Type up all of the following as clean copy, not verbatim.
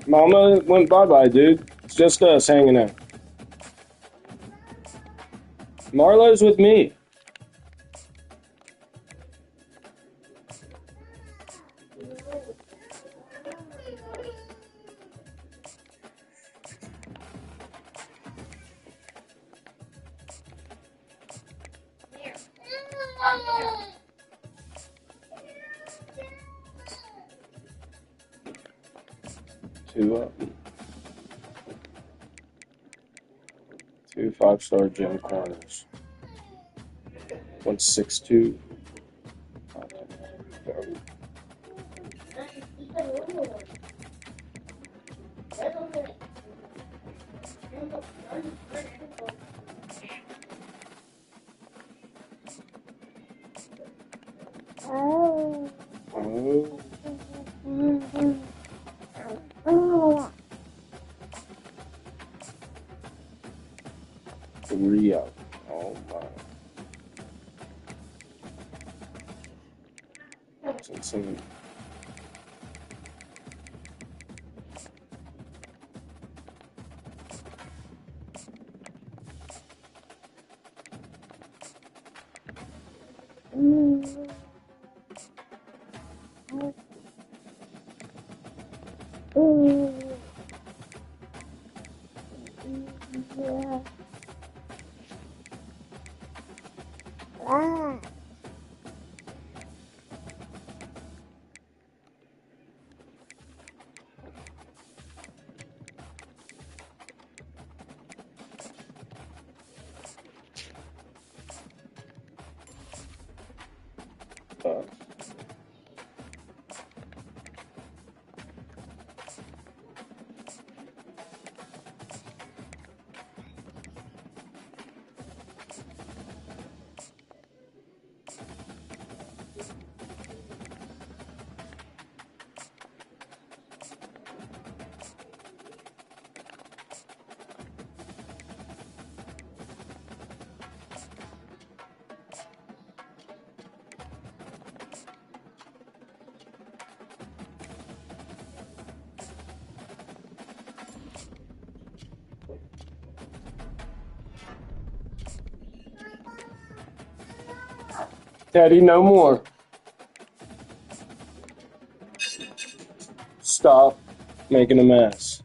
Mama went bye-bye, dude. It's just us hanging out. Marlo's with me. Two up. 2 5-star gym corners. 162. Oh. 3 up. Oh my. That's insane. Daddy, no more. Stop making a mess.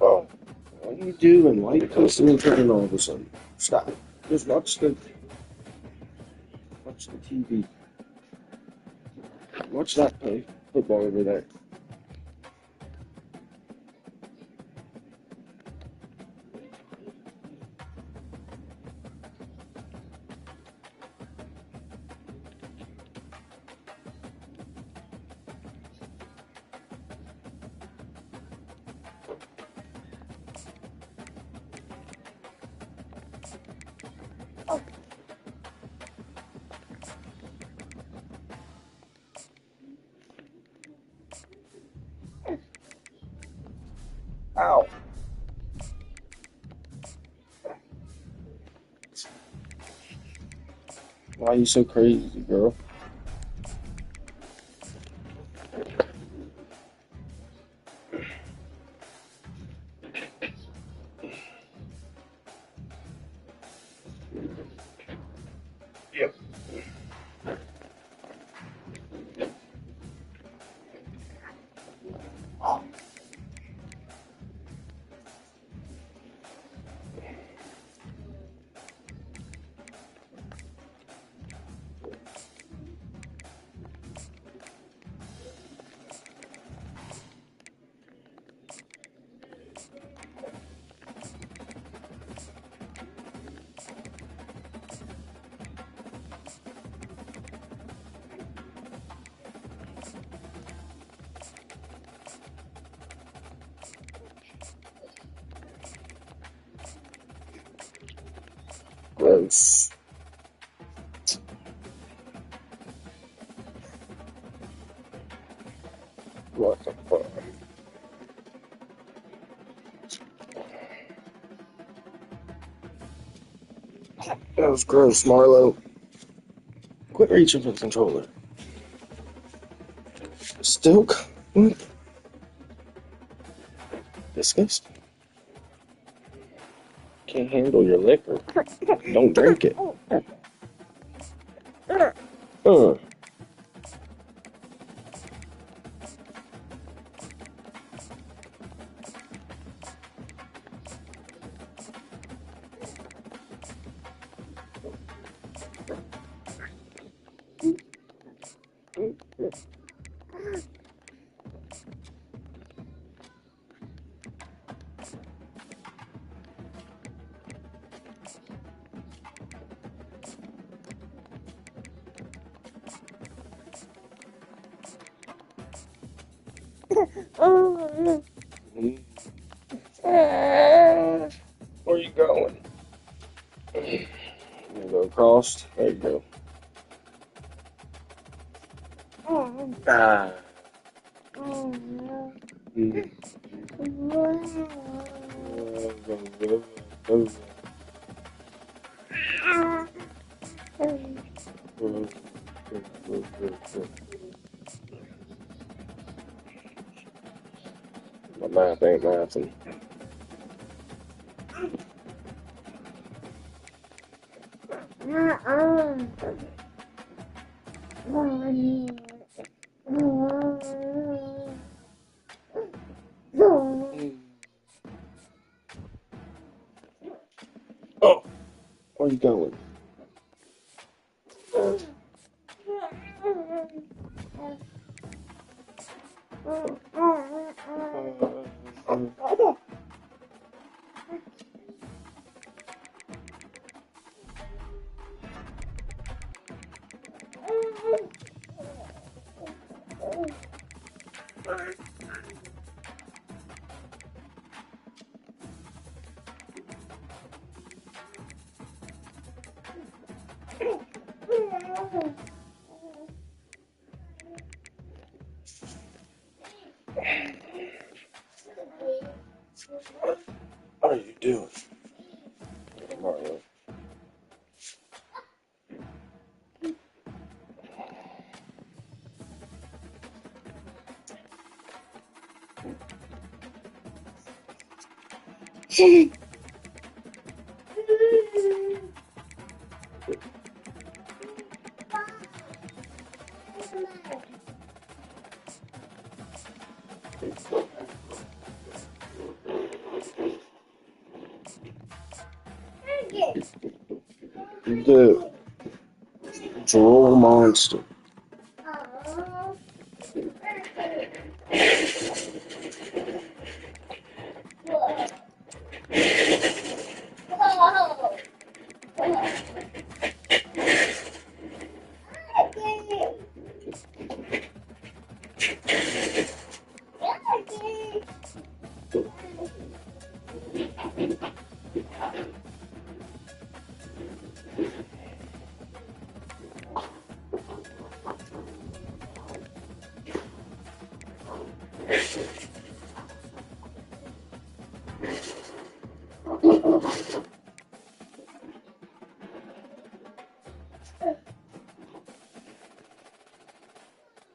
Oh, what are you doing? Why are you constantly turning all of a sudden? Stop. Just watch the TV. Watch that play football over there. Why are you so crazy, girl? Yep. Gross. What the fuck? That was gross, Marlo. Quit reaching for the controller. Still, what? Disgusting. Can't handle your liquor. Don't drink it. Uh. Where are you going? You go across. There you go. Ah. My math ain't mathing. Oh, where you going? What are you doing, Mario? The droll monster.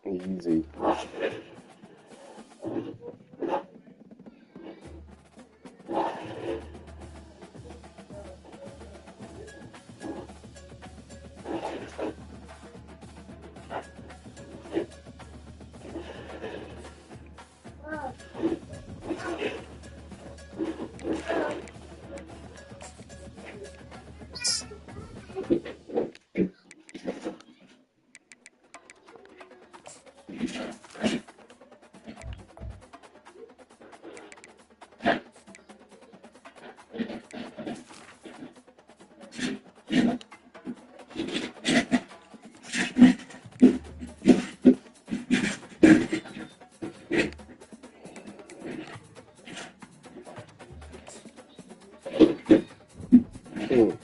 Easy. Mm.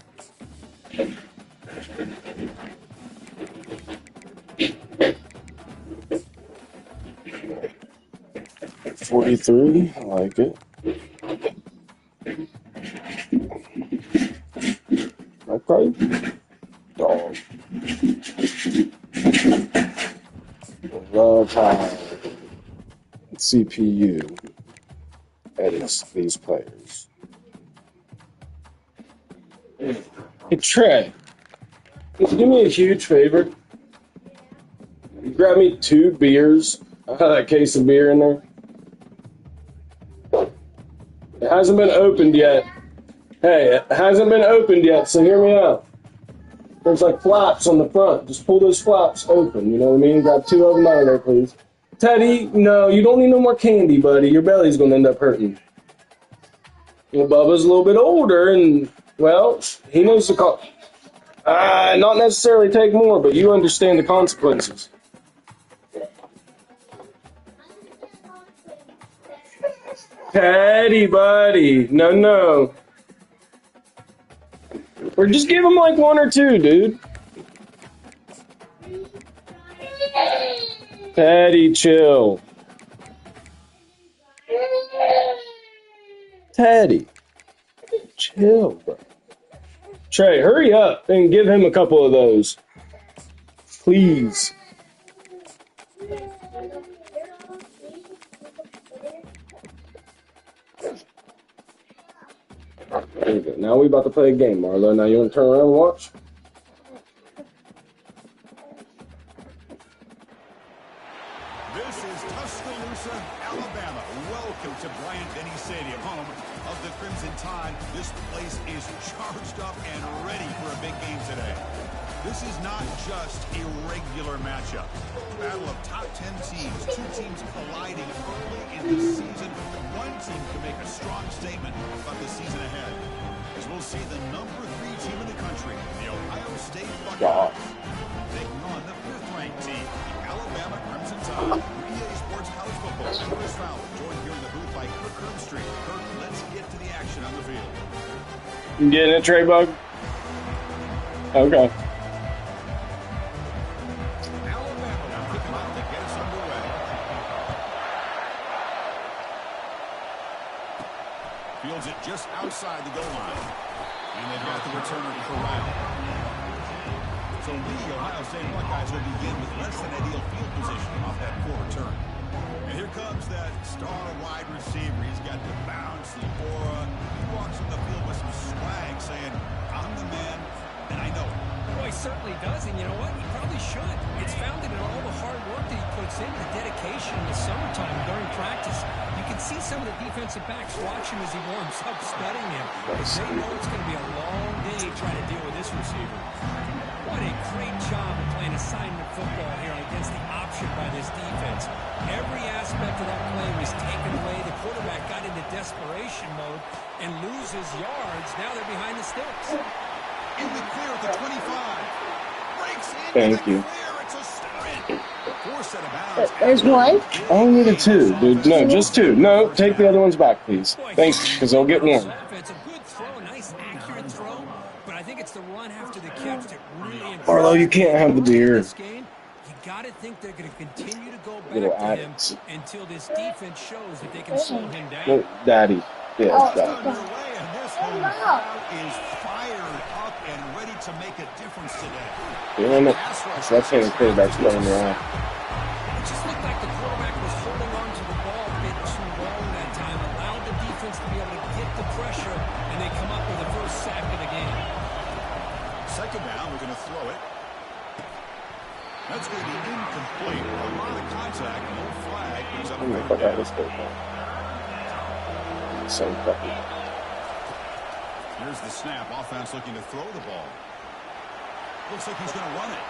43, I like it. Okay. Dog. Love how CPU edits these players. Hey Trey, can you do me a huge favor? You grab me 2 beers. I have that case of beer in there. It hasn't been opened yet. Hey, it hasn't been opened yet, so hear me out. There's like flaps on the front. Just pull those flaps open, you know what I mean? Grab 2 of them out of there, please. Teddy, no, you don't need no more candy, buddy. Your belly's going to end up hurting. Well, Bubba's a little bit older, and, well, he knows the not necessarily take more, but you understand the consequences. Teddy, buddy. No. Or just give him like 1 or 2, dude. Teddy, chill. Teddy, chill, bro. Trey, hurry up and give him a couple of those. Please. There you go. Now we about to play a game, Marlo. Now you want to turn around and watch? This is Tuscaloosa, Alabama. Welcome to Bryant-Denny Stadium, home of the Crimson Tide. This place is charged up and ready for a big game today. This is not just a regular matchup. Battle of top 10 teams, 2 teams colliding early in the season. One team can make a strong statement about the season ahead, as we'll see the number 3 team in the country, the Ohio State Buckeyes, taking on the 5th-ranked team, the Alabama Crimson Tide. EA Sports College Football. Chris Fowler, joined here in the booth by Kirk Herbstreit. Kirk, let's get to the action on the field. You getting it, Trey Bug? Okay. Fields it just outside the goal line. And they've got the returner corralled. So the Ohio State Buckeyes will begin with less than ideal field position off that poor return. And here comes that star wide receiver. He's got the bounce, the aura. He walks on the field with some swag saying, I'm the man, and I know it. Well, he certainly does, and you know what? He probably should. It's founded in all the hard work that he puts in, the dedication in the summertime during practice. You can see some of the defensive backs watch him as he warms up, studying him. They know it's going to be a long day trying to deal with this receiver. What a great job of playing assignment football here against the option by this defense. Every aspect of that play was taken away. The quarterback got into desperation mode and loses yards. Now they're behind the sticks. In the clear at the 25. Breaks in. Thank you. It's a sprint. 4 set of bounds. There's one. I only needed 2, dude. No, just 2. No, take the other ones back, please. Thanks, because they'll get warm. It's a good throw, nice accurate throw, but I think it's the run after the catch that really Marlo, you can't have the beer. this game. You got to think they're going to continue to go Little back to him addicts. until this defense shows that they can slow him down. No, Daddy. Yeah, it's Daddy. Underway, and this home crowd is fired up and ready to make a difference today. You know, that's the quarterback's going around. throw it. That's going to be incomplete. A lot of contact. No flag. Brings up third down. Here's the snap. Offense looking to throw the ball. Looks like he's going to run it.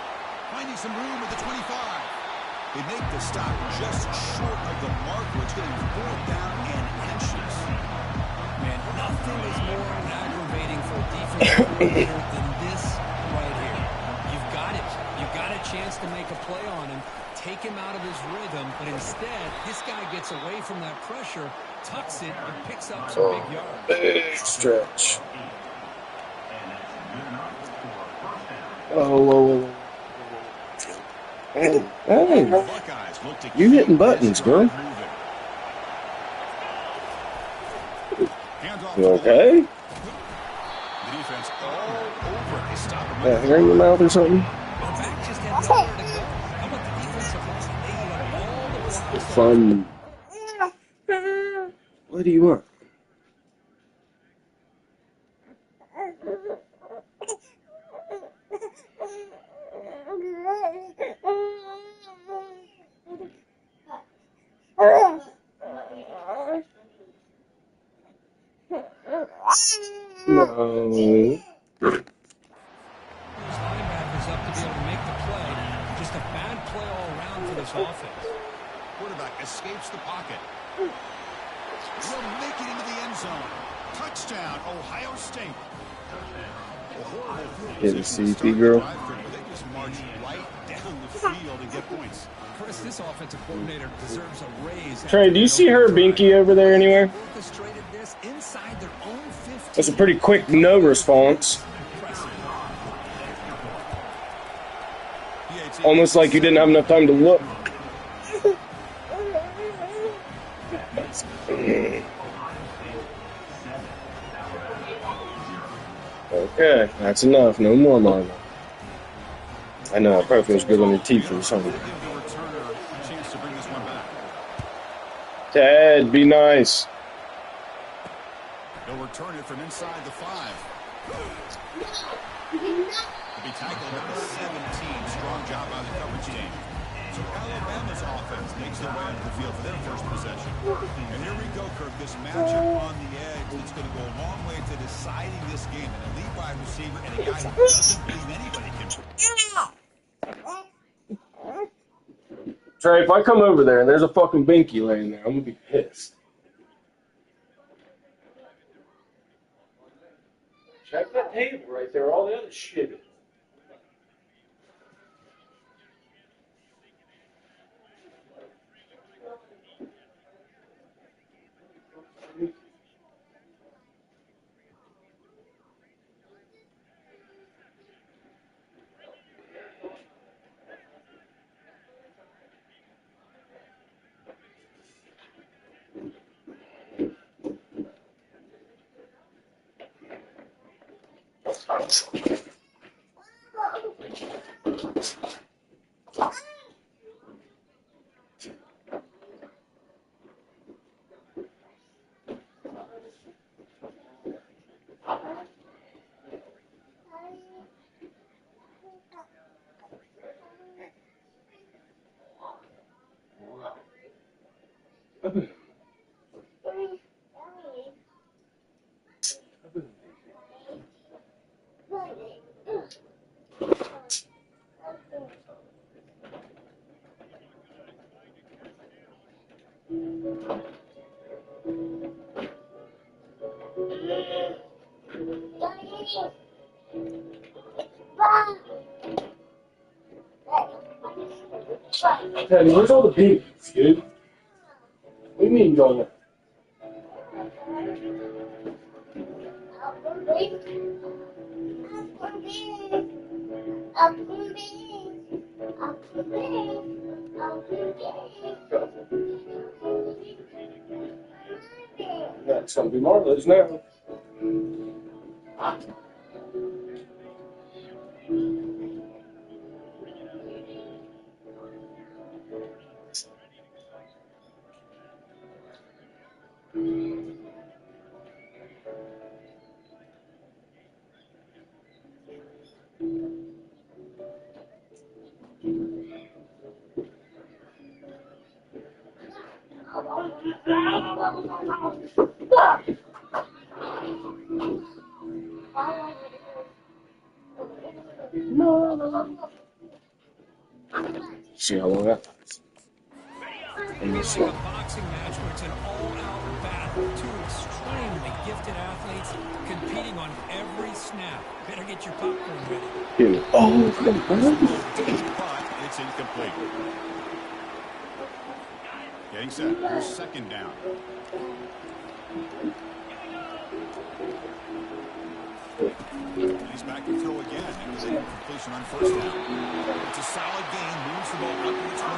Finding some room at the 25. They make the stop just short of the marker. It's going to be 4th down and inches. Man, nothing is more aggravating for a defensive coordinator than this right here. You've got it. You've got a chance to make a play on him, take him out of his rhythm, but instead, this guy gets away from that pressure, tucks it, and picks up some big yards. Big stretch. Oh. Hey, you hitting buttons, bro. You okay? The defense all over. They stop him. Yeah, hair in your mouth or something? Fun. What do you want? No. Linebackers up to be able to make the play. Just a bad play all around for this offense. Quarterback escapes the pocket. Will make it into the end zone. Touchdown, Ohio State. Get a CP, girl. They just march right down the field and get points. Chris, this offensive coordinator deserves a raise. Trey, do you see her binky over there anywhere? Orchestrated this inside their own 15. That's a pretty quick no response. Almost like you didn't have enough time to look. Okay, that's enough. No more, Marlon. I know, it probably feels good on your teeth or something. Ted, be nice. They'll return it from inside the 5. To be tackled at the 17. Strong job by the coverage team. So Alabama's offense makes their way onto the field for their first possession. And here we go, Kirk. This matchup on the edge is going to go a long way to deciding this game. An elite wide receiver and a guy who doesn't believe anybody can. Trey, if I come over there and there's a fucking binky laying there, I'm going to be pissed. Check that table right there, all the other shit. Teddy, where's all the binkies, dude? What do you mean going there? That's gonna be Marlowe's now. See how long that lasts. It's like a boxing match where it's an all-out battle. Two extremely gifted athletes competing on every snap. Better get your popcorn ready. Dude. Oh, But it's incomplete. Getting set. Here's second down. And he's back to throw again. It was a completion on first down. It's a solid gain. Moves the ball up to the 28.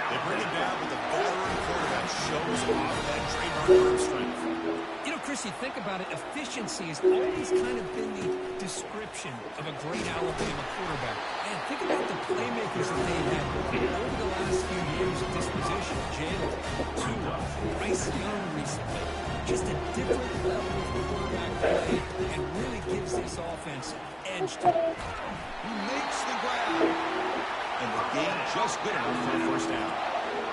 They bring it down with a veteran quarterback. Shows off that trademark arm strength. You know, Chris, you think about it, efficiency has always kind of been the description of a great Alabama quarterback. And think about the playmakers that they've had over the last few years at this position. Jalen, Tua, Bryce Young recently. Just a different level of quarterback play and really gives this offense edge to it. He makes the grab. And the gain just good enough for a first down.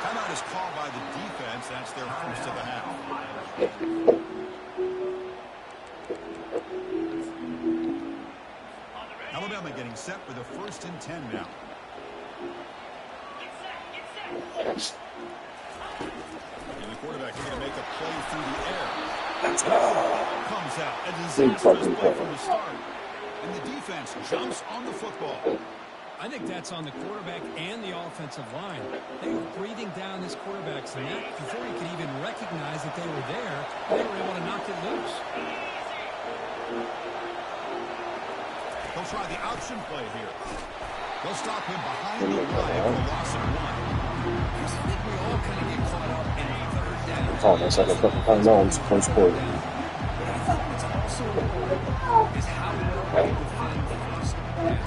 Timeout is called by the defense. That's their first of the half. Alabama getting set for the 1st and 10 now. And the quarterback is going to make a play through the air. Comes out. A disastrous play from the start. And the defense jumps on the football. I think that's on the quarterback and the offensive line. They were breathing down this quarterback's neck before he could even recognize that they were there. They were able to knock it loose. They'll try the option play here. They'll stop him behind the line for a loss of 1. Chris, I think we all kind of get caught up in third down. Oh, that's like a couple times first quarter. But I think what's also important is how well you defend the first down.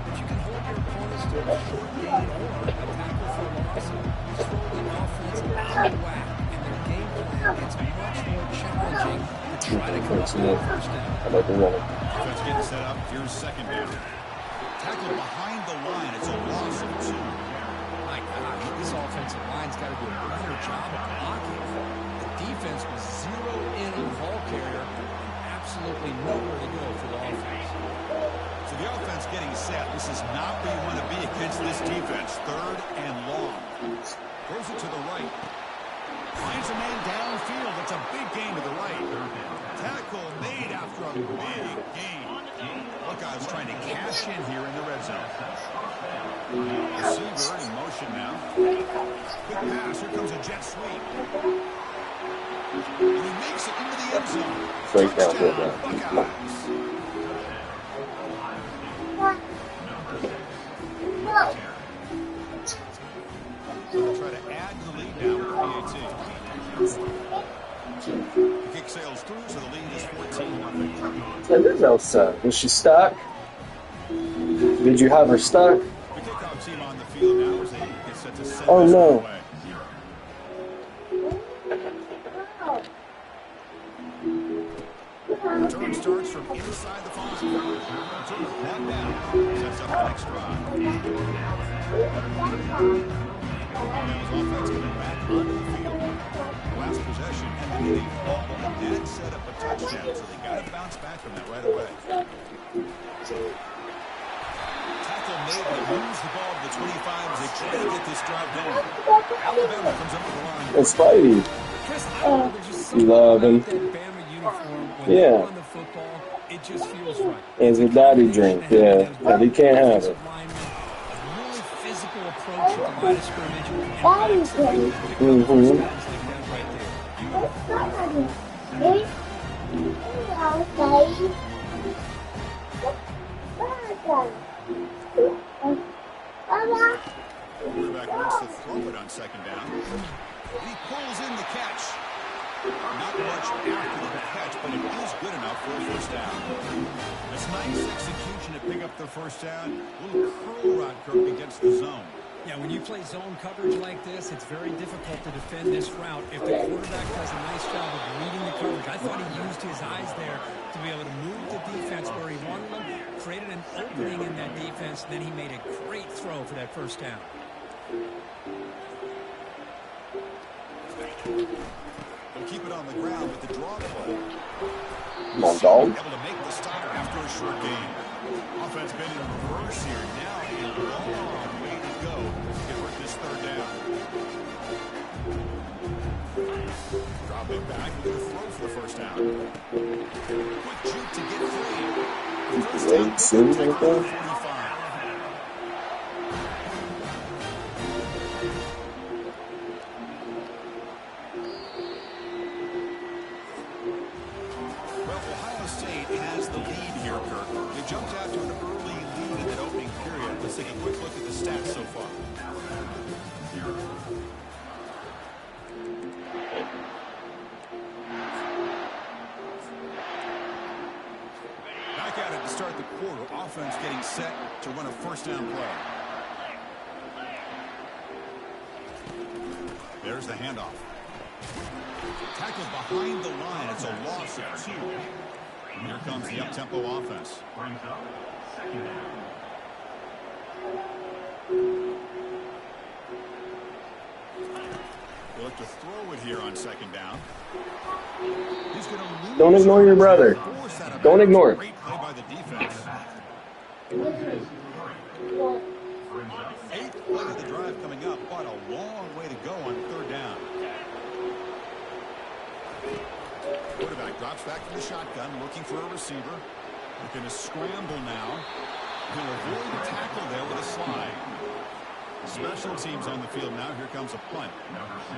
If you can hold your opponents to a short gain or a tackle for a loss, you throw the offense out of whack, and the game plan gets much more challenging to try to come up with a first down. I like the running. Defense getting set up. Here's second down. Tackle behind the line. It's a loss of 2. My God, this offensive line's got to do a better job of blocking. The defense was zeroed in on the ball carrier and absolutely nowhere to go for the offense. So the offense getting set. This is not where you want to be against this defense. 3rd and long. Throws it to the right. Finds a man downfield. It's a big gain to the right. Tackle made after a big gain. Buckeyes trying to cash in here in the red zone. Receiver in motion now. Quick pass. Here comes a jet sweep. And he makes it into the end zone. Straight down, Touchdown, Buckeyes. They'll try to add to the lead now with the PAT. The kick sails through, so the lead is 14-0. And there's Elsa. Was she stuck? Did you have her stuck? The kickoff team on the field now as they get set to send Oh, this no. away. Return starts from inside the 5. Return that down. Sets up the next drive. Alabama's offense coming back onto the field. Last possession, and they did set up a touchdown, so they got to bounce back from that right away. Tackle made, but moves the ball to the 25 as they try to get this drive going. Alabama comes up with the line. It's Spidey. Chris, I don't know, there's just something Love him. about that Bama uniform when they run the football, it just feels right. And the daddy drink, yeah. But he can't have it. A really physical approach at the line of scrimmage, and backs the way to pick up first downs like that right there. Quarterback wants to throw it on second down. He pulls in the catch. Not much after the catch, but it is good enough for a first down. It's nice execution to pick up the first down. A little curl rod Kirk against the zone. Yeah, when you play zone coverage like this, it's very difficult to defend this route if the quarterback does a nice job of reading the coverage. I thought he used his eyes there to be able to move the defense where he wanted them, created an opening in that defense, then he made a great throw for that first down. They'll keep it on the ground with the draw play. Come on, dog. Able to make the stop after a short gain. Offense been in reverse here. Now a long way to go to work this third down. Drop it back with a throw for the first down. Quick juke to get free. First down, take it to the 45. Jumped out to an early lead in that opening period. Let's take a quick look at the stats so far. Back at it to start the quarter. Offense getting set to run a first down play. There's the handoff. Tackled behind the line. It's a loss of 2. Here comes the up-tempo offense. They'll look to throw it here on second down. He's going to lose. Don't ignore your brother. Don't ignore it. Great play by the defense. 8th play of the drive coming up, but a long way to go on third down. Quarterback drops back from the shotgun, looking for a receiver. They're going to scramble now. He'll avoid the tackle there with a slide. Special teams on the field now. Here comes a punt.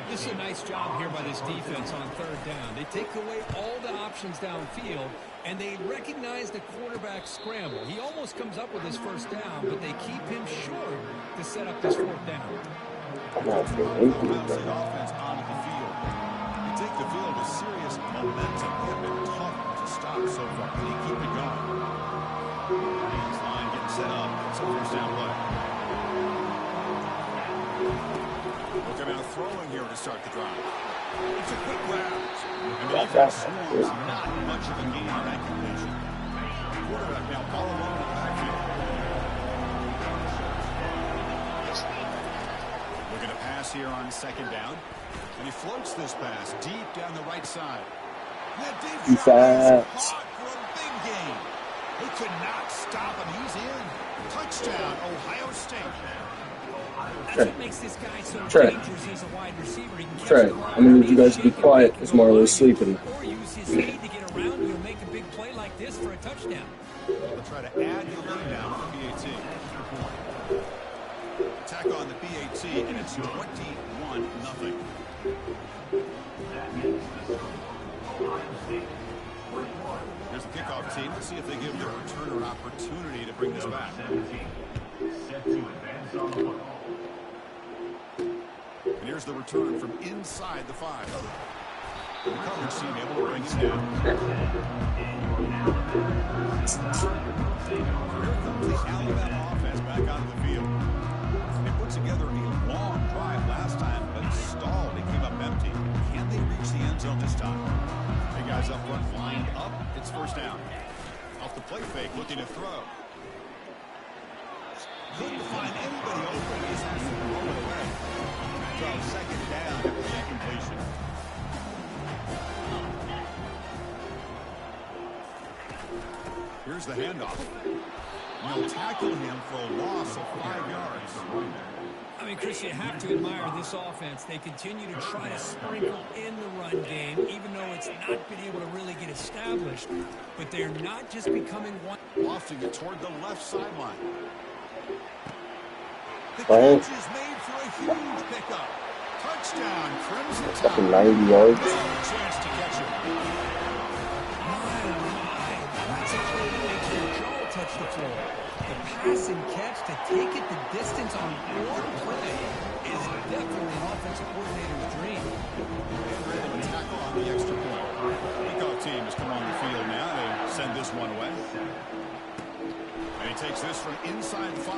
This is a nice job here by this defense on third down. They take away all the options downfield, and they recognize the quarterback scramble. He almost comes up with his first down, but they keep him short to set up this fourth down. Offense onto the field. You take the field with serious momentum. They have been tough to stop so far. Can he keep it going? His line getting set up. It's a first down play. Looking out throwing here to start the drive. It's a quick grab. And the offense swarms. Not much of a gain on that completion. Quarterback now all alone in the backfield. Looking to pass here on second down. And he floats this pass deep down the right side. That deep shot is caught for a big gain. They could not stop him. He's in. Touchdown, Ohio State. That's what makes this guy so dangerous as a wide receiver. He can catch the ball. I'm going to need you guys to be quiet because Marlo's sleeping. Or use his speed to get around you and make a big play like this for a touchdown. They'll try to add the lead now on the PAT. Attack on the PAT, and it's 21-0. Here's the kickoff team. Let's see if they give their returner an opportunity to bring this back. And here's the return from inside the 5. The coverage team able to bring him down. Here comes the Alabama offense back onto the field. They put together a long drive last time, but stalled. It came up empty. Can they reach the end zone this time? Hey guys up front lined up. It's first down. Off the play fake, looking to throw. Couldn't find anybody open. He just has to throw it away. So second down after the incompletion. Here's the handoff. They'll tackle him for a loss of 5 yards. I mean, Chris, you have to admire this offense. They continue to try to sprinkle in the run game, even though it's not been able to really get established. But they're not just becoming one. Lofting it toward the left sideline. The catch is made for a huge pickup. Touchdown, Crimson Tide. 90 yards. Chance to catch it. That's a play that makes your jaw touch the floor. The pass and catch to take it the distance on one play is definitely an offensive coordinator's dream. And ready to tackle on the extra point. Kickoff team has come on the field now to send this one away. And he takes this from inside 5.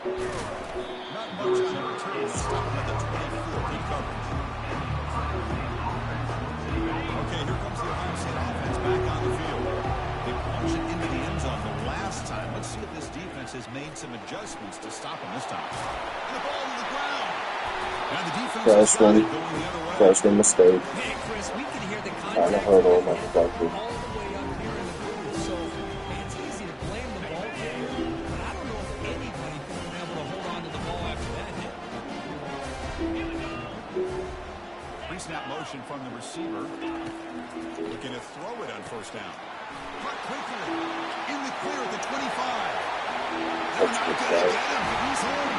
Not much on the return. Stop him at the 24. Good coverage. Okay, here comes the Ohio State offense back on the field. They plunged it into the end zone the last time. Let's see if this defense has made some adjustments to stop him this time. And the ball to the ground. Now the defense has started going the other way. Freshman mistake. Hey, Chris, we can hear the Trying to contact hurdle all him the like a way up here in the booth. So it's easy to blame the ball player, but I don't know if anybody could have been able to hold on to the ball after that hit. Pre-snap motion from the receiver. Looking to throw it on first down. Caught quickly. In the clear at the 25. They're not going to get him. He's in.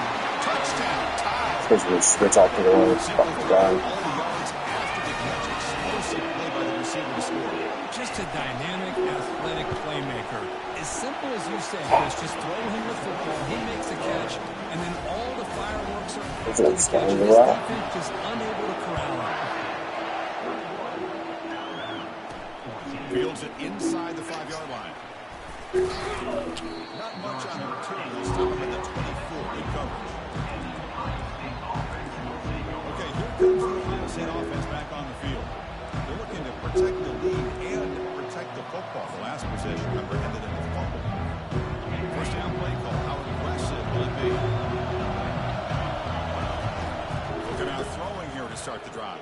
Touchdown. Tie. Because we switch out to the one fucking guy. All the yards after the catch. Explosive play by the receiver to score. Just a dynamic, athletic playmaker. As simple as you said, Chris, just throw him the football, he makes the catch, and then all the fireworks are after the catch. This defense just unable to corral him. Fields it inside the 5-yard line. Not much on the return. They'll stop him at the 24. Good coverage. Okay, here comes the Ohio State offense back on the field. They're looking to protect the lead and protect the football. The last possession, remember, ended in a fumble. First down play call. How aggressive will it be? Looking out throwing here to start the drive.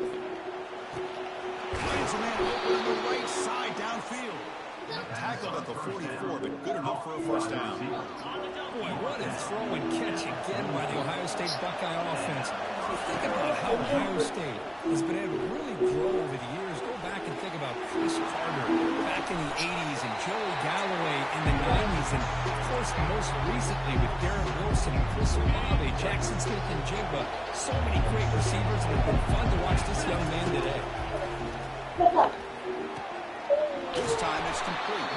Finds a man open on the right side downfield. Tackled at the 44, but good enough for a first down. Boy, what a throw and catch again by the Ohio State Buckeye offense. You think about how Ohio State has been able to really grow over the years. Go back and think about Chris Carter back in the 80s and Joey Galloway in the 90s. And, of course, most recently with Garrett Wilson and Chris Olave, Jackson Smith and Jigba. So many great receivers, and it's been fun to watch this young man today. This time it's complete.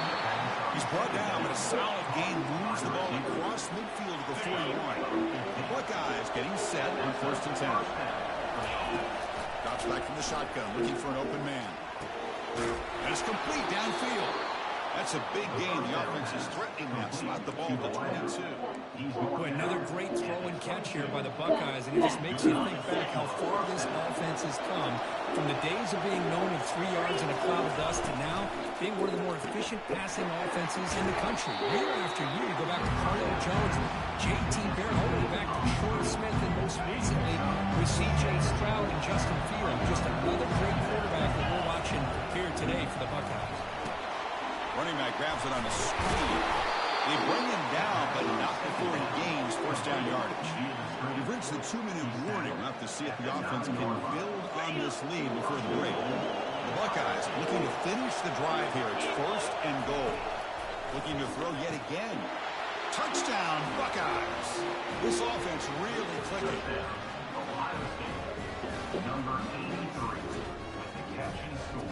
He's brought down, but a solid gain moves the ball across midfield to the 41. The Buckeyes getting set on 1st and 10. Drops back from the shotgun, looking for an open man. And it's complete downfield. That's a big gain. The offense is threatening that. Slot the ball to 22. Boy, another great throw and catch here by the Buckeyes, and it just makes you think back how far this offense has come from the days of being known of 3 yards in a cloud of dust to now being one of the more efficient passing offenses in the country. Year after year, you go back to Carlo Jones, J.T. Barrett, all the way back to Troy Smith, and most recently with C.J. Stroud and Justin Fields. Just another great quarterback that we're watching here today for the Buckeyes. Running back grabs it on a screen. They bring him down, but not before he gains first down yardage. We've reached the 2-minute warning. We'll have to see if the offense can build on this lead before the break. The Buckeyes looking to finish the drive here. It's 1st and goal. Looking to throw yet again. Touchdown, Buckeyes. This offense really clicking. Number 83 with the catch and score.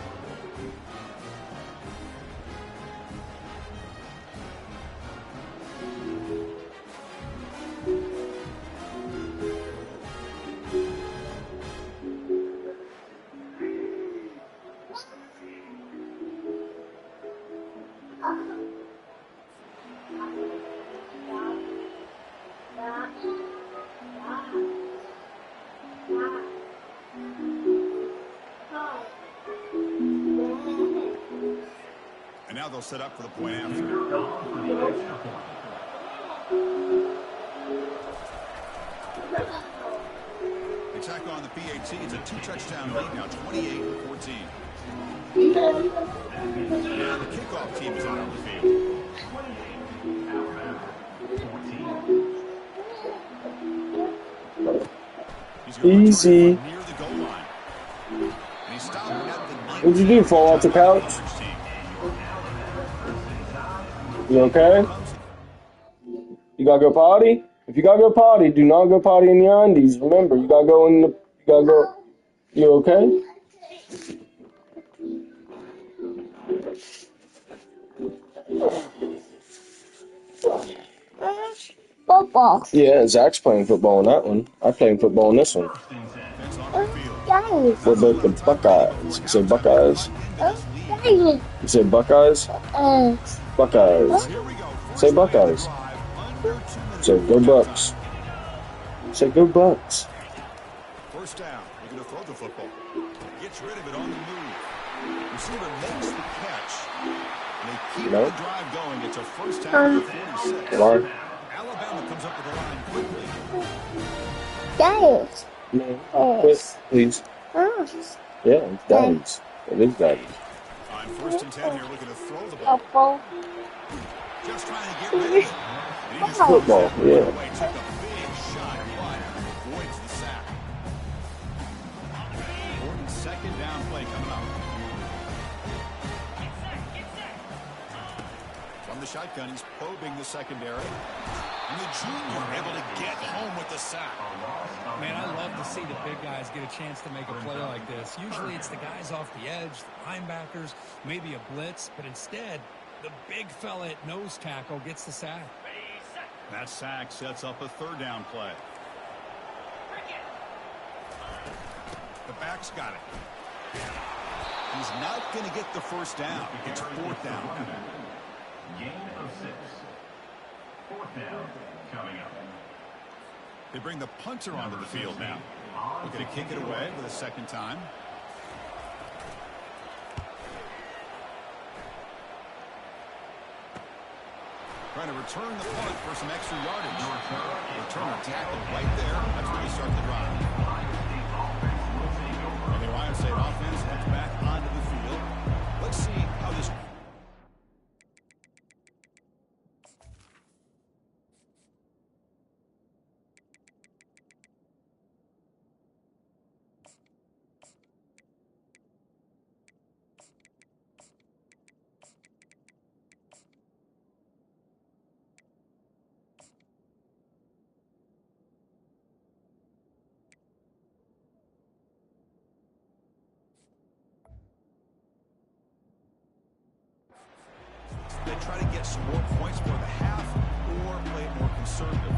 And now they'll set up for the point after. They tack on the PAT. It's a 2-touchdown lead now, 28-14. Now the kickoff team is out on the field. Easy. Near the goal line. And he stopped at the What'd you do, fall off the couch? You okay? You gotta go potty? If you gotta go potty, do not go potty in your undies. Remember, you gotta go in the, you gotta go, you okay? Football. Yeah, Zach's playing football in that one. I'm playing football in this one. Guys. We're both the Buckeyes. You say Buckeyes? Guys. You say Buckeyes? Buckeyes. Say Buckeyes. Say go Bucks. Say go Bucks. First down. They're going to throw the football. Gets rid of it on the move. Receiver makes the catch. And they keep the drive going. It's a first down for 46. Come on. Alabama comes up to the line quickly. Guys. No. Yes. Please. Oh. Yeah, it's Daddy's. It is Daddy's. On 1st and 10 here, looking to throw the ball. Apple. Just trying to get rid of it. And he just Football, throws it yeah. away. Took a big shot, but avoids the sack. Important 2nd down play coming up. From the shotgun, he's probing the secondary. And the junior able to get home with the sack. Man, I love to see the big guys get a chance to make a play like this. Usually it's the guys off the edge, the linebackers, maybe a blitz, but instead, the big fella at nose tackle gets the sack. That sack sets up a 3rd down play. The back's got it. He's not going to get the 1st down. It's 4th down. Gain of 6. 4th down coming up. They bring the punter onto the field now. Looking to kick it away for the 2nd time. Trying to return the punt for some extra yardage. Returner tackled right there. That's where you start the drive. And the Ohio State offense heads back onto the field. Let's see how this... They try to get some more points for the half or play it more conservative.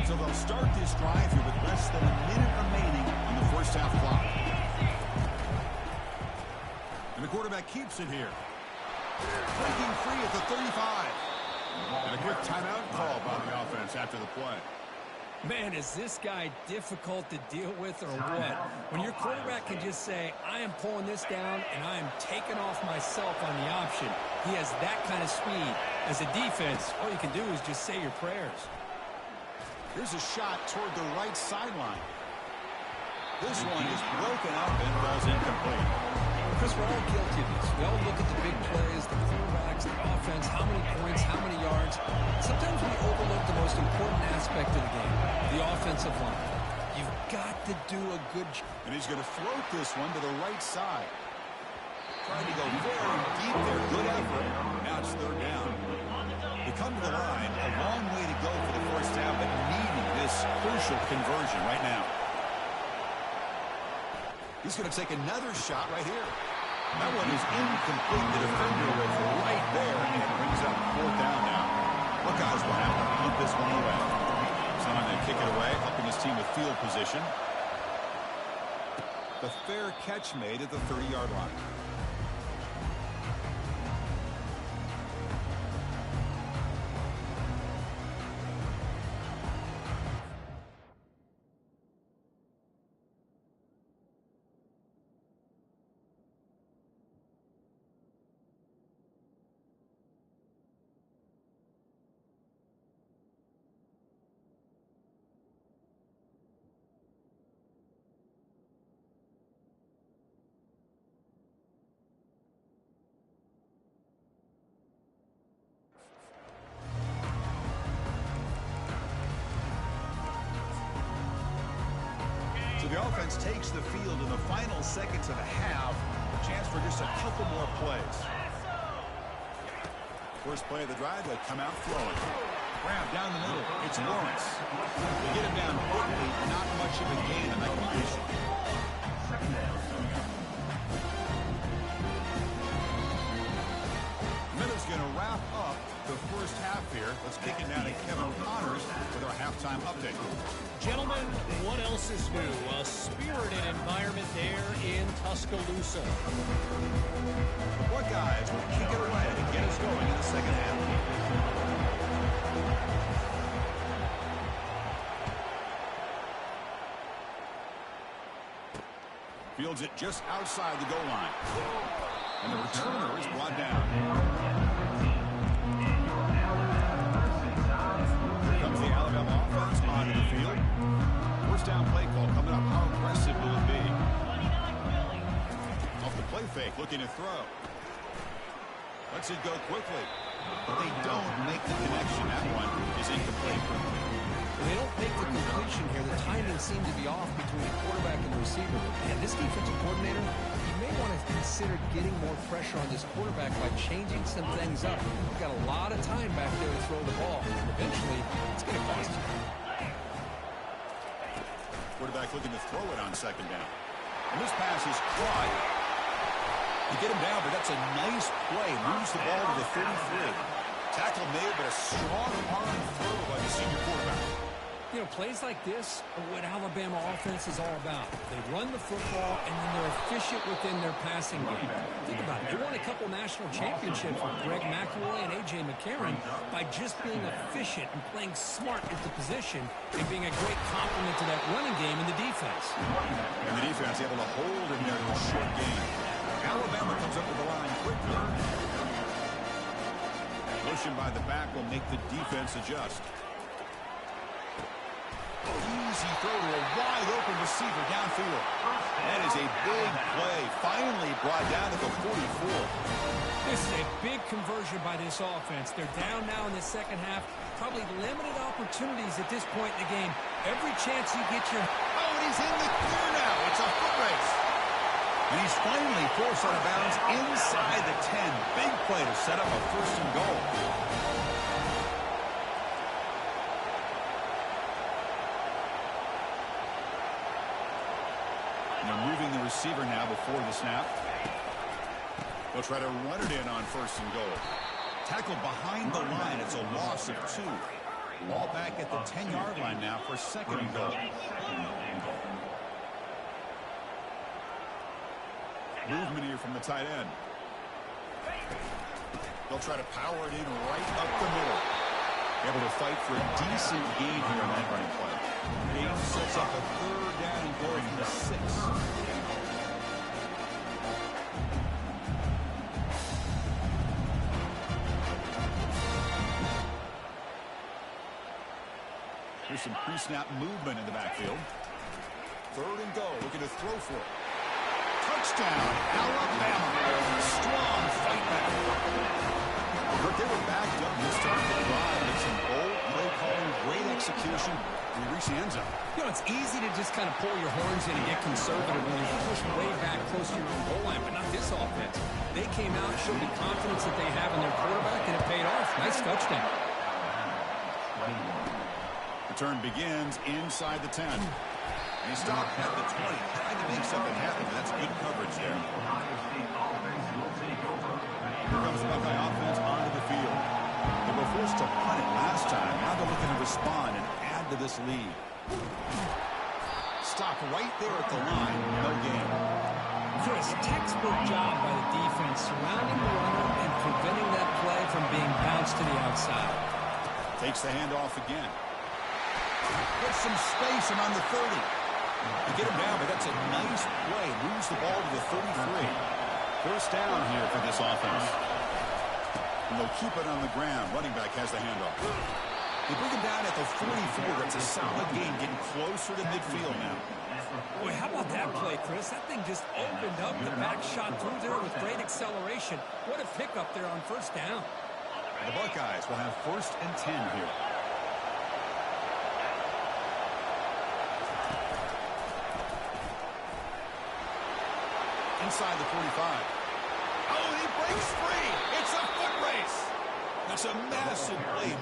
So they'll start this drive here with less than a minute remaining on the 1st half clock. And the quarterback keeps it here. Breaking free at the 35. And a quick timeout call by the offense after the play. Man, is this guy difficult to deal with or what? When your quarterback can just say, I am pulling this down and I am taking off myself on the option. He has that kind of speed. As a defense, all you can do is just say your prayers. Here's a shot toward the right sideline. This one is broken up and falls incomplete. Chris, we're all guilty of this. We all look at the big plays, the quarterbacks, the offense, how many points, how many yards. Sometimes we overlook the most important aspect of the game, the offensive line. You've got to do a good job. And he's going to float this one to the right side. Trying to go very deep there. Good effort. Now it's 3rd down. They come to the line. A long way to go for the 1st down, but needing this crucial conversion right now. He's going to take another shot right here. That one is incomplete. The defender was right there, and it brings up 4th down now. Buckeyes will have to punt this one away. Someone to kick it away, helping his team with field position. The fair catch made at the 30-yard line. The offense takes the field in the final seconds of the half. A chance for just a couple more plays. First play of the drive, they come out throwing. Grab down the middle. It's Lawrence. They get him down quickly. Not much of a gain on that completion. Miller's going to wrap up the 1st half here. Let's kick it down to Kevin Connors with our halftime update. Gentlemen, what else is new? A spirited environment there in Tuscaloosa. The Buckeyes will kick it away to get us going in the 2nd half. Fields it just outside the goal line. And the returner is brought down. Here comes the Alabama offense onto the field. 1st down First-down play call coming up. How aggressive will it be? Off the play fake, looking to throw. Lets it go quickly. But they don't make the connection. That one is incomplete. When they don't make the completion here, the timing seemed to be off between the quarterback and the receiver. And this defensive coordinator, you may want to consider getting more pressure on this quarterback by changing some things up. You've got a lot of time back there to throw the ball. Eventually, it's going to cost you. Quarterback looking to throw it on second down. And this pass is caught. You get him down, but that's a nice play. Moves the ball to the 33. Tackle made, but a strong arm throw by the senior quarterback. You know, plays like this are what Alabama offense is all about. They run the football, and then they're efficient within their passing game. Think about it. They won a couple national championships with Greg McElroy and A.J. McCarron by just being efficient and playing smart at the position and being a great complement to that running game in the defense. And the defense able to hold in there in the short game. Alabama comes up with the line quickly. Motion by the back will make the defense adjust. Easy throw to a wide-open receiver downfield. That is a big play. Finally brought down at the 44. This is a big conversion by this offense. They're down now in the second half. Probably limited opportunities at this point in the game. Every chance you get your... Oh, and he's in the clear now. It's a foot race. And he's finally forced out of bounds inside the 10. Big play to set up a first and goal. They're moving the receiver now before the snap. They'll try to run it in on first and goal. Tackle behind the line. It's a loss of 2. Ball back at the 10-yard line now for second and goal. Movement here from the tight end. They'll try to power it in right up the middle. Able to fight for a decent gain here on that running play. Game sets up a third down and goal from the 6. There's some pre-snap movement in the backfield. Third and goal, looking to throw for it. Touchdown, Alabama. Strong fight back. But they were backed up this time to drive with some bold play calling, great execution, and they reach the end zone. You know, it's easy to just kind of pull your horns in and get conservative when you're pushed way back close to your own goal line, but not this offense. They came out, showed the confidence that they have in their quarterback, and it paid off. Nice touchdown. Return begins inside the 10. And he stopped at the 20. Tried to make something happen, but that's good coverage there. Here comes the Buckeye offense onto the field. They were forced to punt it last time. Now they're looking to respond and add to this lead. Stop right there at the line. No gain. Chris, textbook job by the defense surrounding the runner and preventing that play from being bounced to the outside. Takes the handoff again. Put some space around the 30. They get him down, but that's a nice play. Moves the ball to the 33. First down here for this offense. And they'll keep it on the ground. Running back has the handoff. They bring him down at the 44. That's a solid gain, getting closer to midfield now. Boy, how about that play, Chris? That thing just opened up. The back shot through there with great acceleration. What a pickup there on first down. The Buckeyes will have first and 10 here. Inside the 45. Oh, he breaks free. It's a foot race. That's a massive play.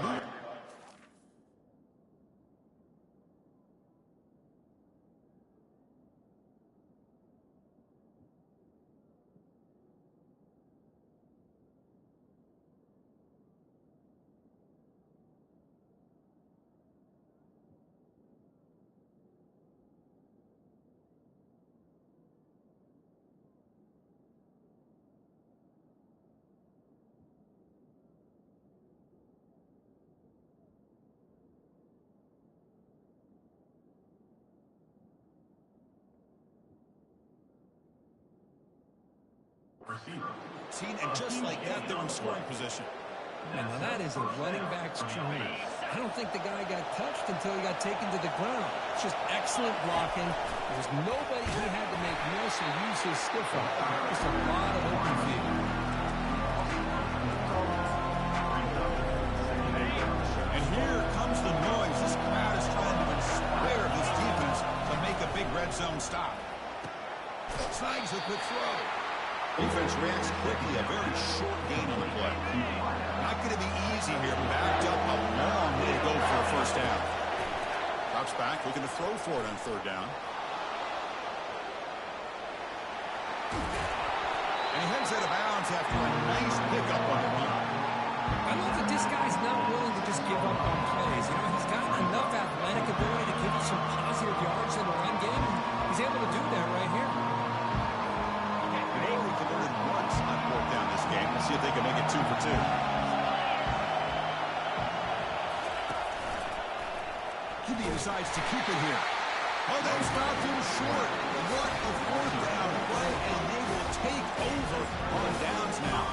Seen, and just like that, they're in scoring position. And now that is a running back's dream. I don't think the guy got touched until he got taken to the ground. It's just excellent blocking. There was nobody he had to make miss or use his stiff arm. Just a lot of open field. And here comes the noise. This crowd is trying to inspire this defense to make a big red zone stop. Snags a quick throw. Defense reacts quickly. A very short gain on the play. Not going to be easy here. Backed up a long way to go for a first down. Drops back, looking to throw for it on third down. And he heads out of bounds after a nice pickup on the run. I love that this guy's not willing to just give up on plays. You know, he's got enough athletic ability to give you some positive yards in the run game, and he's able to do that right here. They only converted once on fourth down this game. Let's see if they can make it 2 for 2. QB decides to keep it here. Oh, they stopped him short. What a fourth down play, and they will take over on downs now.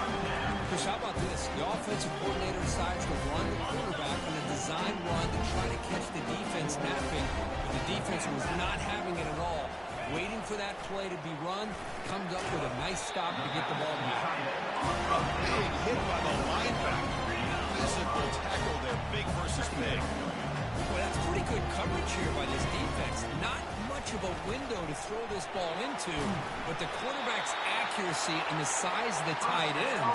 Chris, how about this? The offensive coordinator decides to run the quarterback on a design run to try to catch the defense napping, but the defense was not having it at all. Waiting for that play to be run, comes up with a nice stop to get the ball back. A big hit by the linebacker. Physical tackle there, big versus big. Well, that's pretty good coverage here by this defense. Not much of a window to throw this ball into, but the quarterback's accuracy and the size of the tight end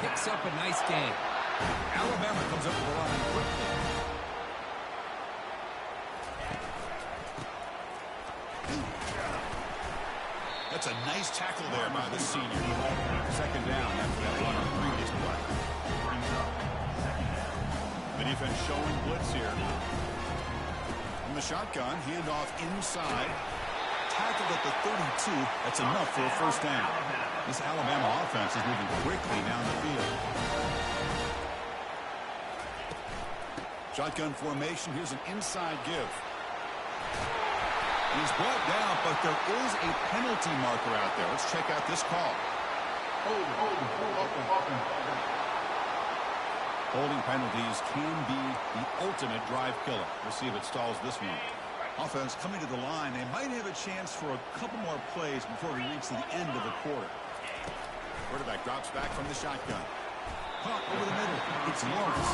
picks up a nice game. Alabama comes up with the line quickly. That's a nice tackle there by the senior. Second down after that run on the previous play. The defense showing blitz here. From the shotgun, handoff inside. Tackled at the 32. That's enough for a first down. This Alabama offense is moving quickly down the field. Shotgun formation. Here's an inside give. He's brought down, but there is a penalty marker out there. Let's check out this call. Holding penalties can be the ultimate drive killer. We'll see if it stalls this one. Offense coming to the line. They might have a chance for a couple more plays before we reach the end of the quarter. Quarterback drops back from the shotgun. Caught over the middle. It's Lawrence.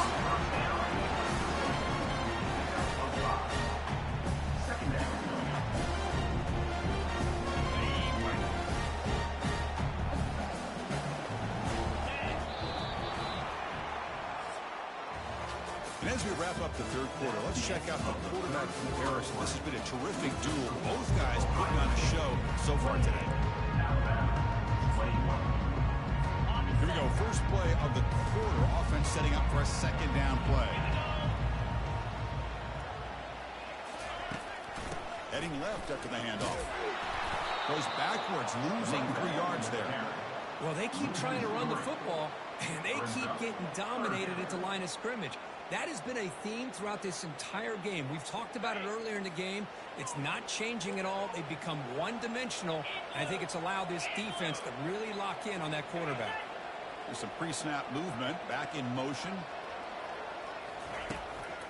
And as we wrap up the third quarter, let's check out the quarterback comparison. This has been a terrific duel. Both guys putting on a show so far today. Here we go. First play of the quarter. Offense setting up for a second down play. Heading left after the handoff. Goes backwards, losing 3 yards there. Well, they keep trying to run the football, and they keep getting dominated at the line of scrimmage. That has been a theme throughout this entire game. We've talked about it earlier in the game. It's not changing at all. They've become one-dimensional. I think it's allowed this defense to really lock in on that quarterback. There's some pre-snap movement, back in motion.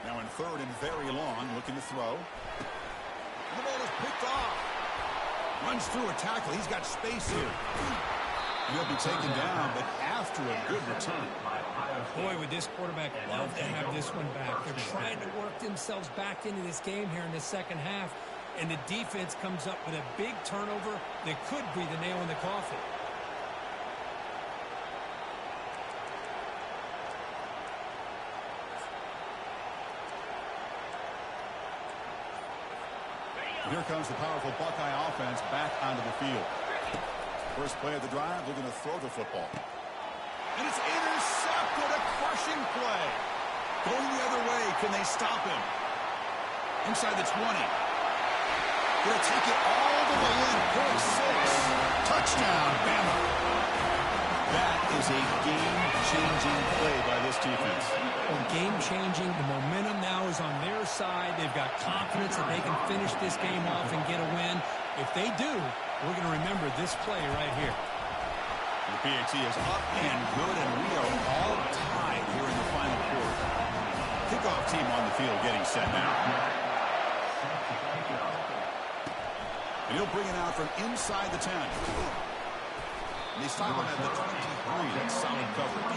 Now in third and very long, looking to throw. And the ball is picked off. Runs through a tackle. He's got space here. He'll be taken down, but after a good return. Boy, would this quarterback love to have this one back. They're trying to work themselves back into this game here in the second half, and the defense comes up with a big turnover that could be the nail in the coffin. Here comes the powerful Buckeye offense back onto the field. First play of the drive, looking to throw the football. And it's intercepted, a crushing play. Going the other way, can they stop him? Inside the 20. Gonna take it all the way in, point 6. Touchdown, Bama. That is a game-changing play by this defense. Well, game-changing, the momentum now is on their side. They've got confidence that they can finish this game off and get a win. If they do, we're going to remember this play right here. The PAT is up and good, and we are all tied here in the final quarter. Kick kickoff team on the field getting set now. And he'll bring it out from inside the 10. And they stop him at the 23. That's solid coverage.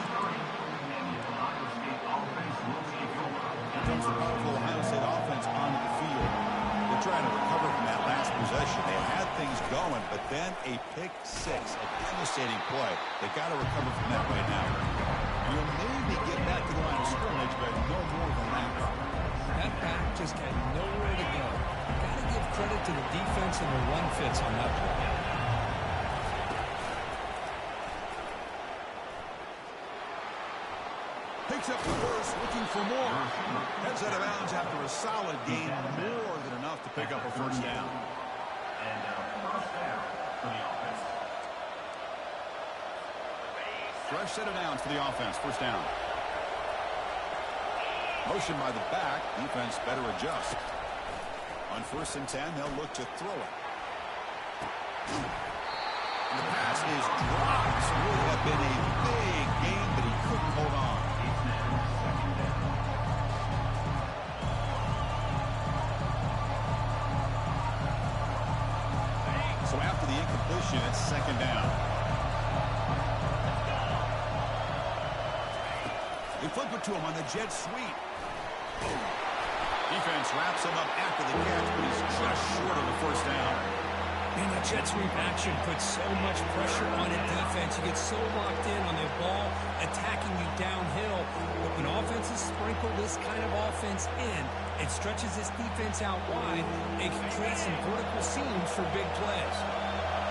Here comes the powerful Ohio State offense onto the field. They're trying to recover from that last possession. They had things going, but then a pick six, a devastating play. They got to recover from that right now. You'll maybe get back to the line of scrimmage, but no more than that. That back just had nowhere to go. Got to give credit to the defense and the run fits on that play. Picks up the first, looking for more. Heads out of bounds after a solid gain, more than enough to pick up a first down. And first down for the offense. Fresh set of downs for the offense, first down. Motion by the back, defense better adjust. On 1st and 10, they'll look to throw it. And the pass is dropped. Would have been a big gain, but he couldn't hold on. So after the incompletion, it's 2nd down. They flip it to him on the jet sweep. Defense wraps him up after the catch, but he's just short of the first down. Man, that jet sweep action puts so much pressure on a defense. You get so locked in on the ball attacking you downhill. But when offenses sprinkle this kind of offense in, it stretches this defense out wide. It can create some vertical seams for big plays.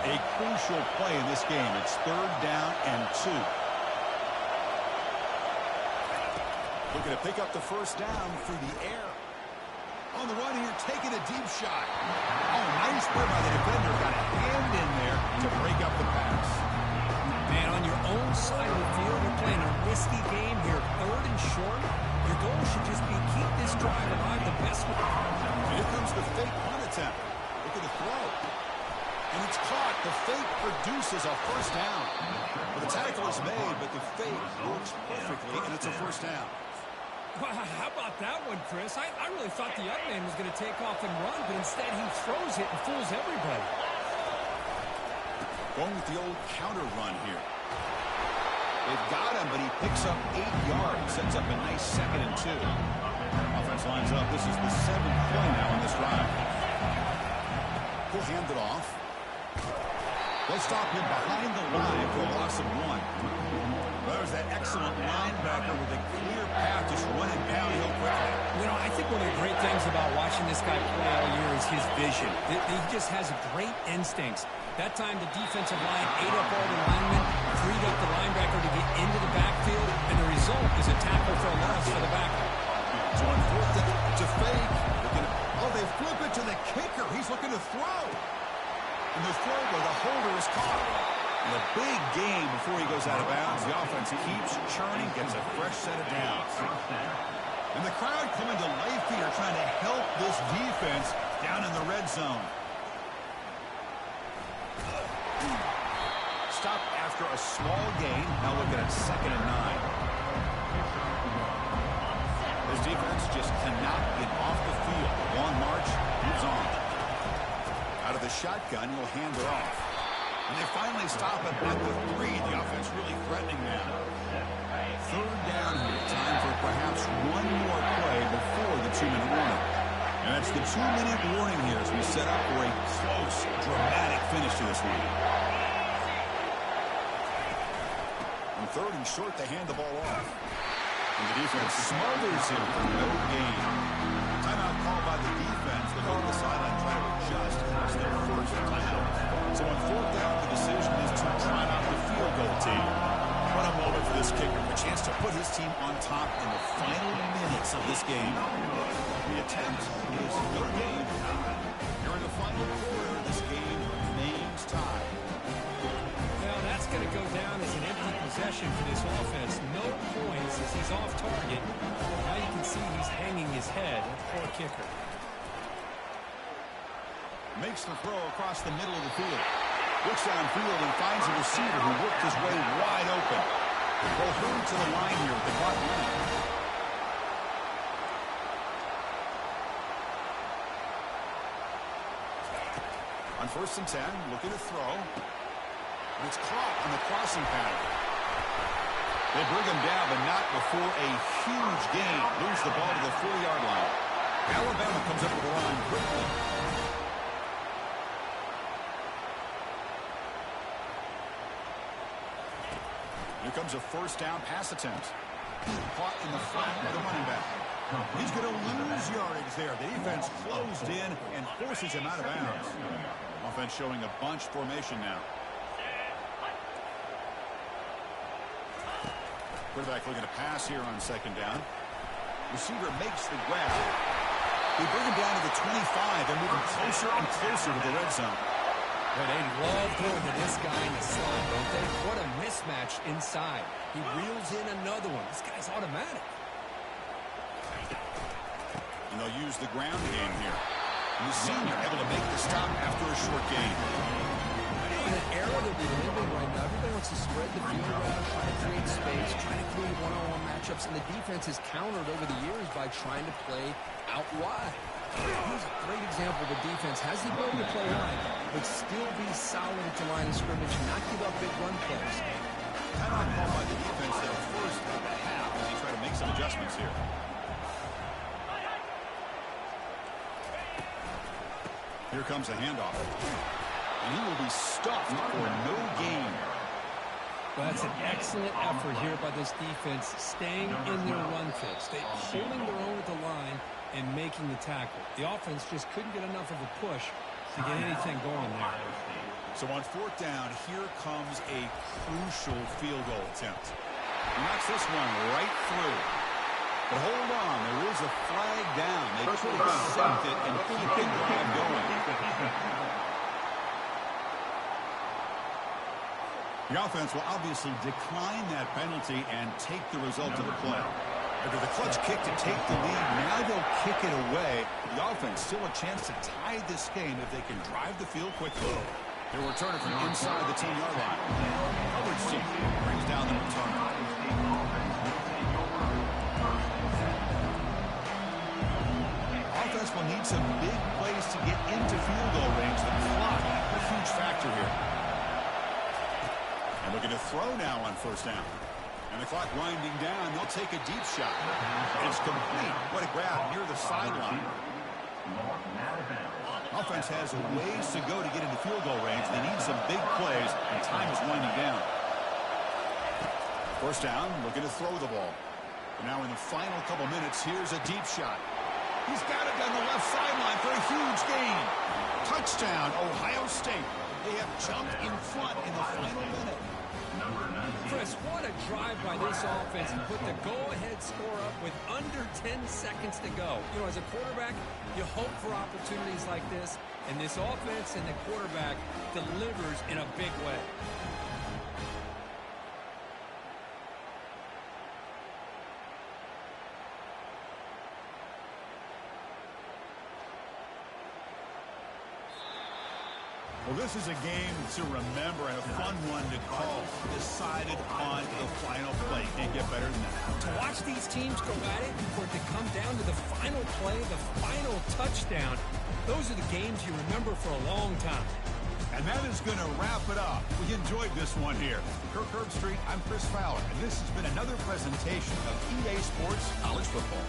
A crucial play in this game. It's 3rd down and 2. Looking to pick up the first down through the air. On the run here, taking a deep shot. Oh, nice play by the defender. Got a hand in there to break up the pass. Man, on your own side of the field, you're playing a risky game here. 3rd and short. Your goal should just be keep this drive alive the best way. Here comes the fake punt attempt. Look at the throw. And it's caught. The fake produces a first down. Well, the tackle is made, but the fake works perfectly, and it's a first down. Wow, how about that one, Chris? I really thought the up man was going to take off and run, but instead he throws it and fools everybody. Going with the old counter run here. They've got him, but he picks up 8 yards. Sets up a nice 2nd and 2. Offense lines up. This is the 7th play now on this drive. He'll hand it off. They'll stop him behind the line for a loss of 1. There's that excellent linebacker with a clear path just running downhill quickly. You know, I think one of the great things about watching this guy play all year is his vision. He just has great instincts. That time the defensive line ate up all the linemen, freed up the linebacker to get into the backfield, and the result is a tackle for a loss for the backup. So on 4th to fake. Oh, they flip it to the kicker. He's looking to throw. And the throw where the holder is caught. And a big game before he goes out of bounds. The offense keeps churning, gets a fresh set of downs. And the crowd coming to life here trying to help this defense down in the red zone. Stop after a small gain. Now looking at 2nd and 9. This defense just cannot get off the field. Long march, moves on. Out of the shotgun, he'll hand it off. And they finally stop it at the 3. The offense really threatening now. 3rd down here. Time for perhaps one more play before the 2-minute warning. And that's the 2-minute warning here as we set up for a close, dramatic finish to this one. On 3rd and short, they hand the ball off. And the defense smothers him for no gain. Timeout called by the defense. They go to the sideline, try to adjust. It's their first timeout. So on 4th down, the decision is to try out the field goal team. What a moment for this kicker. A chance to put his team on top in the final minutes of this game. The attempt is no gain. Here in the final quarter, this game remains tied. Well, that's going to go down as an empty possession for this offense. No points as he's off target. Now you can see he's hanging his head. Poor kicker. Makes the throw across the middle of the field. Looks downfield and finds a receiver who worked his way wide open. They'll hurry to the line here with the clock running. On 1st and 10, looking to throw. And it's caught on the crossing pattern. They bring him down, but not before a huge gain. Lose the ball to the 4-yard line. Alabama comes up with the line quickly. Here comes a 1st down pass attempt. Caught in the flat by the running back. He's going to lose yardage there. The defense closed in and forces him out of bounds. Offense showing a bunch formation now. Quarterback looking to pass here on 2nd down. Receiver makes the grab. They bring him down to the 25. They're moving closer and closer to the red zone. Well, they love going to this guy in the slot, don't they? What a mismatch inside. He reels in another one. This guy's automatic. And they'll use the ground game here. And the senior able to make the stop after a short gain. In an era that we live in right now, everybody wants to spread the field out, try to create space, try to create one-on-one matchups, and the defense has countered over the years by trying to play out wide. Here's a great example of a defense has the ability to play wide, but still be solid at the line of scrimmage and not give up big run plays. Kind of call by the defense there first at the half as he tried to make some adjustments here. Here comes a handoff. And he will be stuffed for no gain. Well, that's an excellent effort here by this defense, staying in their run fix. They're holding their own at the line and making the tackle. The offense just couldn't get enough of a push to get anything going there. So on 4th down, here comes a crucial field goal attempt. He knocks this one right through. But hold on, there is a flag down. They could accept it and keep the drive going. The offense will obviously decline that penalty and take the result of the play. After the clutch kick to take the lead, now they'll kick it away. The offense still a chance to tie this game if they can drive the field quickly. They'll return it from inside the 10-yard line. Coverage team brings down the return. Offense will need some big plays to get into field goal range. The clock, a huge factor here. And looking to throw now on 1st down. And the clock winding down, they'll take a deep shot. And it's complete. What a grab near the sideline. Offense has a ways to go to get into field goal range. They need some big plays, and time is winding down. 1st down, looking to throw the ball. And now in the final couple minutes, here's a deep shot. He's got it down the left sideline for a huge gain. Touchdown, Ohio State. They have jumped in front in the final minute. Chris, what a drive by this offense and put the go-ahead score up with under 10 seconds to go. You know, as a quarterback, you hope for opportunities like this, and this offense and the quarterback delivers in a big way. Well, this is a game to remember and a fun one to call. Decided on the final play. Can't get better than that. To watch these teams go at it and for it to come down to the final play, the final touchdown, those are the games you remember for a long time. And that is going to wrap it up. We enjoyed this one here. Kirk Herbstreit, I'm Chris Fowler, and this has been another presentation of EA Sports College Football.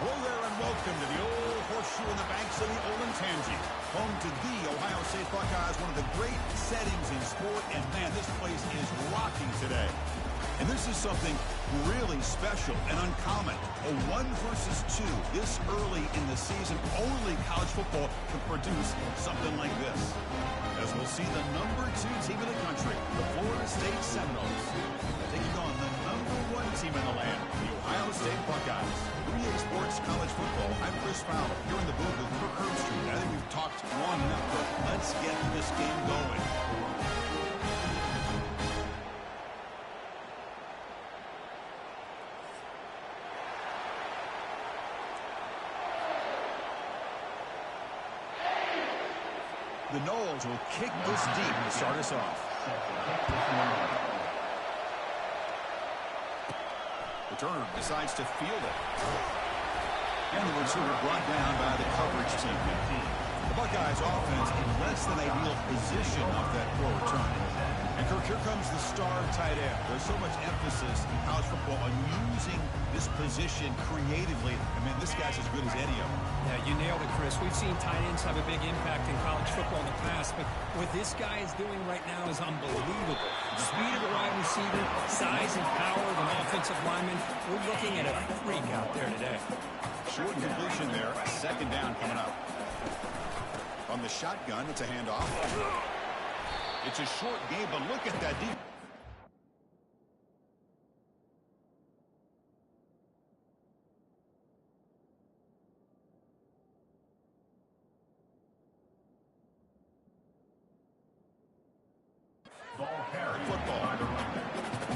Hello there and welcome to the old horseshoe in the banks of the Olentangy, home to the Ohio State Buckeyes, one of the great settings in sport, and man, this place is rocking today. And this is something really special and uncommon. A 1 versus 2 this early in the season. Only college football can produce something like this. As we'll see the number 2 team in the country, the Florida State Seminoles, taking on the number 1 team in the land, the Ohio State Buckeyes. 3A Sports College Football. I'm Chris Fowler, here in the booth with Kirk Herbstreit. I think we've talked long enough, but let's get this game going. The Noles will kick this deep to start us off. Returner decides to field it. And the receiver brought down by the coverage team. The Buckeyes offense in less than ideal position off that poor return. And Kirk, here comes the star tight end. There's so much emphasis in college football on using this position creatively. I mean, this guy's as good as any of them. Yeah, you nailed it, Chris. We've seen tight ends have a big impact in college football in the past, but what this guy is doing right now is unbelievable. Speed of a wide receiver, size and power of an offensive lineman. We're looking at a freak out there today. Short completion there. Second down coming up. On the shotgun, it's a handoff. It's a short game, but look at that deep.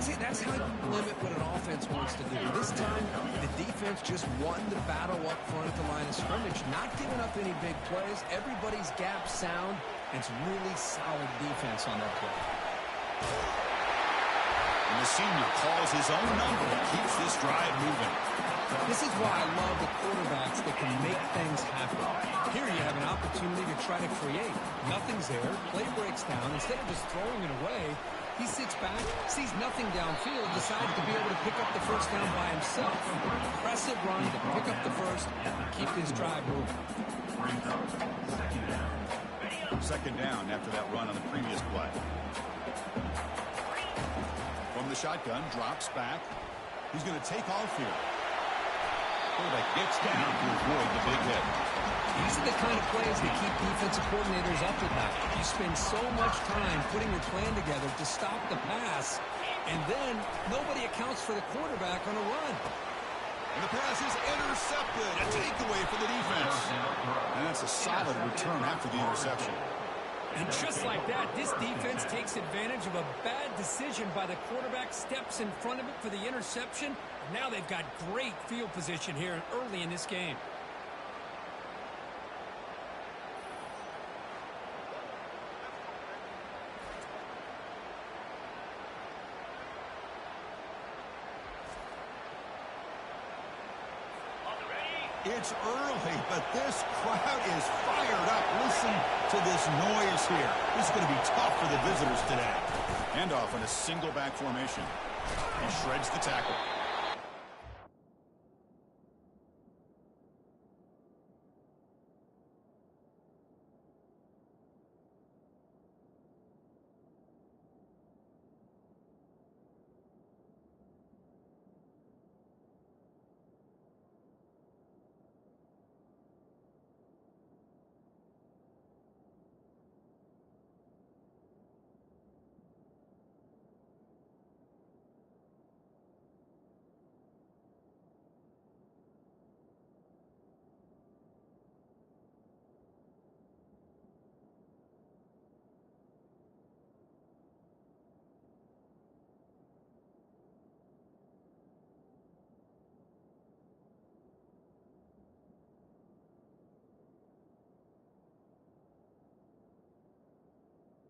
See, that's how you limit what an offense wants to do. This time, the defense just won the battle up front at the line of scrimmage, not giving up any big plays. Everybody's gap sound, and it's really solid defense on that play. And the senior calls his own number and keeps this drive moving. This is why I love the quarterbacks that can make things happen. Here you have an opportunity to try to create. Nothing's there. Play breaks down. Instead of just throwing it away, he sits back, sees nothing downfield, decides to be able to pick up the first down by himself. Impressive run to pick up the first and keep this drive moving. Second down after that run on the previous play. From the shotgun, drops back. He's going to take off here. Quarterback gets down to avoid the big hit. These are the kind of plays that keep defensive coordinators up at night. You spend so much time putting your plan together to stop the pass, and then nobody accounts for the quarterback on a run. And the pass is intercepted. A takeaway for the defense. And that's a solid return after the interception. And just like that, this defense takes advantage of a bad decision by the quarterback, steps in front of it for the interception. Now they've got great field position here early in this game. It's early, but this crowd is fired up. Listen to this noise here. This is going to be tough for the visitors today. Handoff in a single back formation. He shreds the tackle.